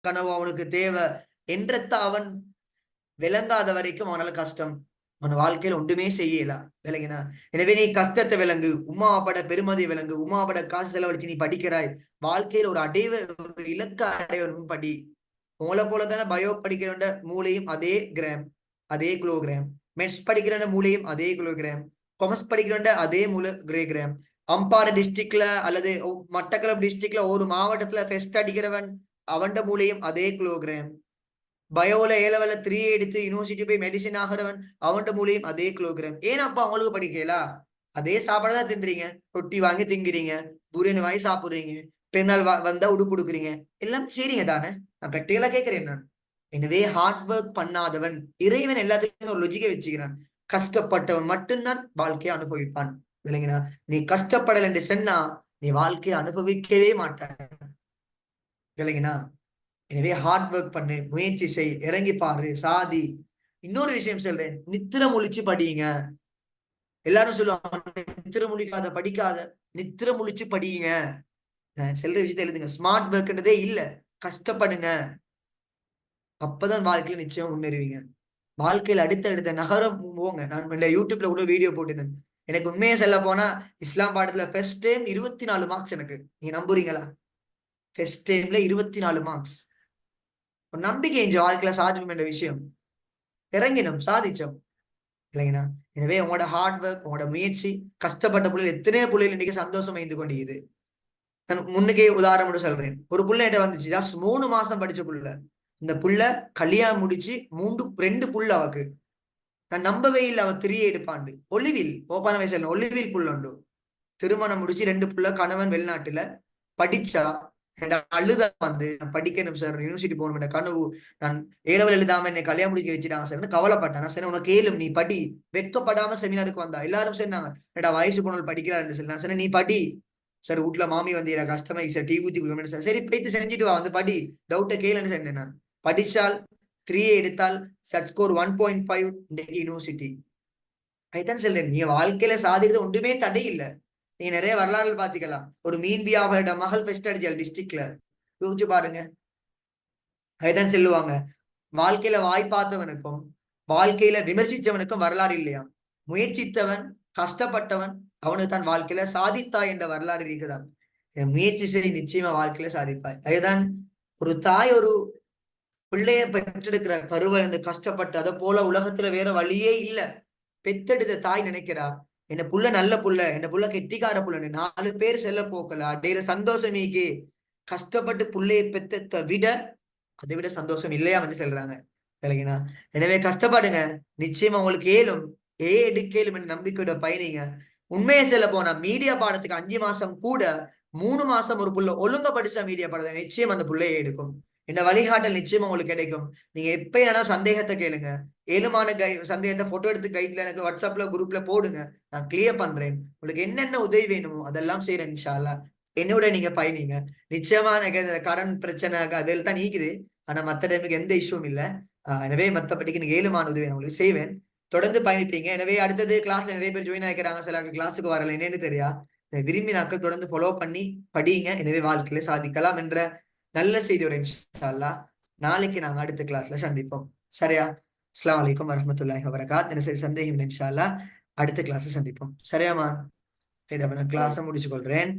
கனவு அவனுக்கு தேவை என்றத அவன் விளங்காத வரைக்கும் அவனால கஷ்டம். அவன் வாழ்க்கையில ஒன்றுமே செய்யலாம் விளங்கினா. எனவே நீ கஷ்டத்தை விளங்கு, உமா அப்பாட பெருமதி விளங்கு, உமா அப்பாட காசு செலவழிச்சு நீ படிக்கிறாய், வாழ்க்கையில ஒரு ஒரு இலக்க அடைவனும் படி. உங்களை போல தானே பயோ படிக்கிற மூளையும் அதே கிராம், அதே கிலோகிராம், மெட்ஸ் படிக்கிற மூளையும் அதே கிலோகிராம், கொமர்ஸ் படிக்கிற அதே மூளை கிராம். அம்பாறை டிஸ்ட்ரிக்ட்ல அல்லது மட்டக்களப்பு டிஸ்ட்ரிக்ட்ல ஒரு மாவட்டத்துல ஃபெஸ்ட் அடிக்கிறவன் அவன் மூளையும் அதே கிலோகிராம். பயோல ஏலவல 3 எடுத்து யூனிவர்சிட்டி போய் மெடிசின் ஆகிறவன் அவன் மூலியம் அதே கிலோகிராம். ஏன்னா அப்பா அவங்களுக்கு படிக்கலா? அதே சாப்பாடு தான் தின்றீங்க, ரொட்டி வாங்கி திங்கிறீங்க, புரியனு வாங்கி சாப்பிடுறீங்க, பெருநாள் வந்தா உடுப்பு கொடுக்குறீங்க, எல்லாம் சரிங்க தானே? நான் ப்ராக்டிகலா கேட்கிறேன் நான். எனவே ஹார்ட் ஒர்க் பண்ணாதவன் இறைவன் எல்லாத்துக்குமே ஒரு லொஜிக்கை வச்சுக்கிறான். கஷ்டப்பட்டவன் மட்டும்தான் வாழ்க்கையை அனுபவிப்பான். இல்லைங்களா? நீ கஷ்டப்படல என்று சொன்னா நீ வாழ்க்கையை அனுபவிக்கவே மாட்டான். இல்லைங்களா? எனவே ஹார்ட் ஒர்க் பண்ணு, முயற்சி செய், இறங்கி பாரு, சாதி. இன்னொரு விஷயம் சொல்றேன், நித்திர முழிச்சு படியுங்க. எல்லாரும் சொல்லுவாங்க நித்திர முழிக்காத படிக்காத, நித்திர முழிச்சு படியுங்க. செல்ற விஷயத்த எழுதுங்க. ஸ்மார்ட் ஒர்க்ன்றதே இல்ல, கஷ்டப்படுங்க. அப்பதான் வாழ்க்கையில நிச்சயம் முன்னேறுவீங்க. வாழ்க்கையில அடுத்த நகரம் போங்க. நான் இந்த யூடியூப்ல கூட வீடியோ போட்டிருந்தேன். எனக்கு உண்மையை சொல்ல போனா இஸ்லாம் பாடத்துல ஃபர்ஸ்ட் டைம் 24 மார்க்ஸ். எனக்கு நீங்க நம்புறீங்களா? ஃபர்ஸ்ட் டைம்ல 24 மார்க்ஸ். ஒரு நம்பிக்கை என்ற வாழ்க்கையில சாதிக்கும் என்ற விஷயம் இறங்கினோம், சாதிச்சோம். இல்லைங்கண்ணா. எனவே உங்களோட ஹார்ட் ஒர்க், உங்களோட முயற்சி, கஷ்டப்பட்ட பிள்ளைகள் எத்தனையோ பிள்ளைகள் இன்னைக்கு சந்தோஷம் ஐந்து கொண்டிருக்குது. நான் முன்னுக்கே உதாரணம் சொல்றேன். ஒரு புள்ள என்கிட்ட வந்துச்சு, ஜஸ்ட் 3 மாசம் படிச்ச புள்ள. இந்த புள்ள கல்யாணம் முடிச்சு 2 புள்ள அவக்கு. நான் நம்பவே இல்லை அவ 3 எடுப்பாண்டு. ஒளிவில் ஓப்பான வயசுல ஒளிவில் புள்ள உண்டு. திருமணம் முடிச்சு 2 புள்ள, கணவன் வெளிநாட்டுல. படிச்சா அழுத வந்து நான் படிக்கணும் சார், யூனிவர்சிட்டி போகணும் கனவு, நான் ஏலவல் எழுதாம என்னை கல்யாணம் முடிக்க வச்சுட்டாங்க சார் கவலைப்பட்டேன். நான் சரி உனக்கு கேளும், நீ படி. வெக்கப்படாம செமினாருக்கு வந்தா எல்லாரும் சொன்னாங்க என்னடா வயசு போனவள் படிக்கிறாரு சார். நான் சொன்னேன் நீ படி சார், வீட்டுல மாமி வந்தீரா கஷ்டமா சார், டீ ஊத்தி கொடுக்க சார். சரி பேத்து செஞ்சுட்டு வா, வந்து படி, டவுட்டை கேளுன்னு சொன்னேன். நான் படிச்சால் 3 எடுத்தால் சட் ஸ்கோர் 1.5 யூனிவர்சிட்டி. அதுதான் சொல்றேன், நீ வாழ்க்கையில சாதிக்கிறது ஒன்றுமே தடை இல்லை. நீங்க நிறைய வரலாறு பாத்துக்கலாம். ஒரு மீன்பியாவோட மகள் பெஸ்ட் அடிச்சால் டிஸ்ட்ரிக்ட்ல, யோசிச்சு பாருங்க. அதுதான் சொல்லுவாங்க, வாழ்க்கையில வாய் பார்த்தவனுக்கும் வாழ்க்கையில விமர்சித்தவனுக்கும் வரலாறு இல்லையா? முயற்சித்தவன், கஷ்டப்பட்டவன், அவனுக்கு தான் வாழ்க்கையில சாதித்தாய் என்ற வரலாறு இருக்குதான். முயற்சி செய்து நிச்சயமா வாழ்க்கையில சாதிப்பாய். அதுதான் ஒரு தாய் ஒரு பிள்ளைய பெற்றெடுக்கிற கருவை இருந்து கஷ்டப்பட்டு அதை போல உலகத்துல வேற வழியே இல்ல. பெத்தெடுத்த தாய் நினைக்கிறா என்ன புள்ள நல்ல புள்ள, என்ன புள்ள கெட்டிக்கார புள்ளன்னு 4 பேர் செல்ல போக்கல அடையிற சந்தோஷமேக்கு கஷ்டப்பட்டு புள்ளைய பெத்தத்தை விட அதை விட சந்தோஷம் இல்லையா வந்து சொல்றாங்க. இல்லைங்கண்ணா. எனவே கஷ்டப்படுங்க, நிச்சயமா உங்களுக்கு ஏலும். எடுக்கலும் என்று நம்பிக்கையோட பயணிங்க. உண்மையை சொல்ல போனா மீடியா பாடத்துக்கு 5 மாசம் கூட 3 மாசம் ஒரு புள்ள ஒழுங்க படிச்சா மீடியா பாடத்தை நிச்சயம் அந்த புள்ளையே எடுக்கும். இந்த வழிகாட்டல் நிச்சயமா உங்களுக்கு கிடைக்கும். நீங்க எப்ப ஏன்னா சந்தேகத்தை கேளுங்க. ஏழுமான சந்தேகத்தை போட்டோ எடுத்து கைட்ல எனக்கு வாட்ஸ்அப்ல குரூப்ல போடுங்க, நான் கிளியர் பண்றேன். உங்களுக்கு என்னென்ன உதவி வேணுமோ அதெல்லாம் செய்யறேன் இன்ஷா அல்லாஹ். என்னோட நீங்க பயணிங்க. நிச்சயமா எனக்கு கடன் பிரச்சனை அதில் தான் நீக்குது. ஆனா மத்த டைமுக்கு எந்த இஷ்யூவும் இல்லை. எனவே மத்தபடிக்கு எனக்கு ஏழுமான உதவி நான் உங்களுக்கு செய்வேன். தொடர்ந்து பயணிப்பீங்க. எனவே அடுத்தது கிளாஸ்ல நிறைய பேர் ஜாயின் ஆகிக்கிறாங்க, சில கிளாஸுக்கு வரல, என்னன்னு தெரியா. விரும்பி நாட்கள் தொடர்ந்து ஃபாலோ பண்ணி படிங்க. எனவே வாழ்க்கையில சாதிக்கலாம் என்ற நல்ல செய்தி ஒரு இன்ஷா அல்லாஹ். நாளைக்கு நாங்க அடுத்த கிளாஸ்ல சந்திப்போம். சரியா? அஸ்ஸலாமு அலைக்கும் வரஹ்மத்துல்லாஹி வபரகாத். என்ன சரி சந்தேகம் இன்ஷா அல்லாஹ் அடுத்த கிளாஸ்ல சந்திப்போம். சரியாமா? நான் கிளாஸை முடிச்சு கொள்றேன்.